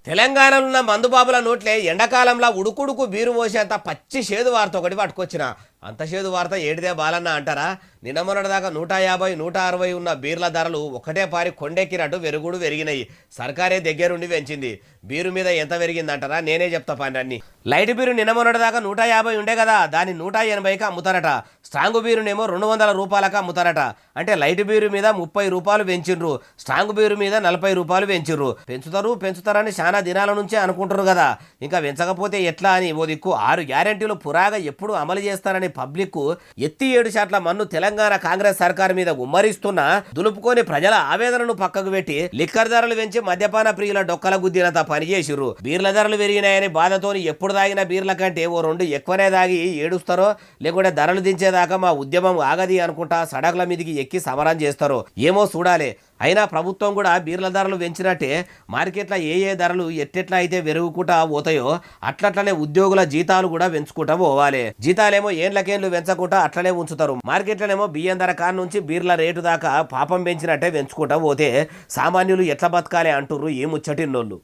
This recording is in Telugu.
తెలంగాణలో ఉన్న మందుబాబుల నోట్లే ఎండాకాలంలో ఉడుకుడుకు బీరు పోసేంత పచ్చి చేదు వార్త ఒకటి పట్టుకొచ్చిన. అంత చేదు వార్త ఏడిదే బాలన్న అంటారా? నిన్న మొన్నటిదాకా 150, 160 ఉన్న బీర్ల ధరలు ఒకటే పారి కొండెక్కినట్టు వెరుగుడు పెరిగినాయి. సర్కారే దగ్గరుండి పెంచింది. బీరు మీద ఎంత పెరిగిందంటారా? నేనే చెప్తా పండి అన్ని. లైట్ బీరు నిన్న మొన్నటిదాకా 150 ఉండే కదా, దాన్ని 180కి అమ్ముతారట. స్ట్రాంగ్ బీరునేమో 200 రూపాయలకు అమ్ముతారట. అంటే లైట్ బీరు మీద 30 రూపాయలు పెంచిండ్రు, స్ట్రాంగ్ బీరు మీద 40 రూపాయలు పెంచిండ్రు. పెంచుతారని చాలా దినాల నుంచే అనుకుంటారు కదా. ఇంకా పెంచకపోతే ఎట్లా అని ఓ దిక్కు 6 గ్యారెంటీలు పురాగా ఎప్పుడు అమలు చేస్తారని పబ్లిక్ ఎత్తి 7 శాట్ల మన్ను తెలంగాణ కాంగ్రెస్ సర్కారు మీద ఉమ్మరిస్తున్నా దులుపుకొని ప్రజల ఆవేదనను పక్కకు పెట్టి లిక్కర్ ధరలు పెంచి మద్యపాన ప్రియుల డొక్కల గుద్దినంత పనిచేసిర్రు. బీర్ల ధరలు పెరిగినాయని బాధతోని ఎప్పుడు తాగిన బీర్ల కంటే ఓ 2 ఎక్కువనే తాగి ఏడుస్తారో, లేకుంటే ధరలు దించేదాకా మా ఉద్యమం ఆగది అనుకుంటా సడకుల మీదికి ఎక్కి సమరం చేస్తారో ఏమో చూడాలి. అయినా ప్రభుత్వం కూడా బీర్ల ధరలు పెంచినట్టే మార్కెట్లో ఏ ధరలు ఎట్టెట్లా అయితే పెరుగుకుంటా పోతాయో అట్లట్లనే ఉద్యోగుల జీతాలు కూడా పెంచుకుంటా పోవాలి. జీతాలేమో ఏండ్లకేండ్లు పెంచకుండా అట్లనే ఉంచుతారు. మార్కెట్లోనేమో బియ్యం ధర కాడ నుంచి బీర్ల రేటు దాకా పాపం పెంచినట్టే పెంచుకుంటా పోతే సామాన్యులు ఎట్లా బతకాలి అంటుర్రు ఈ ముచ్చటిన్నోళ్ళు.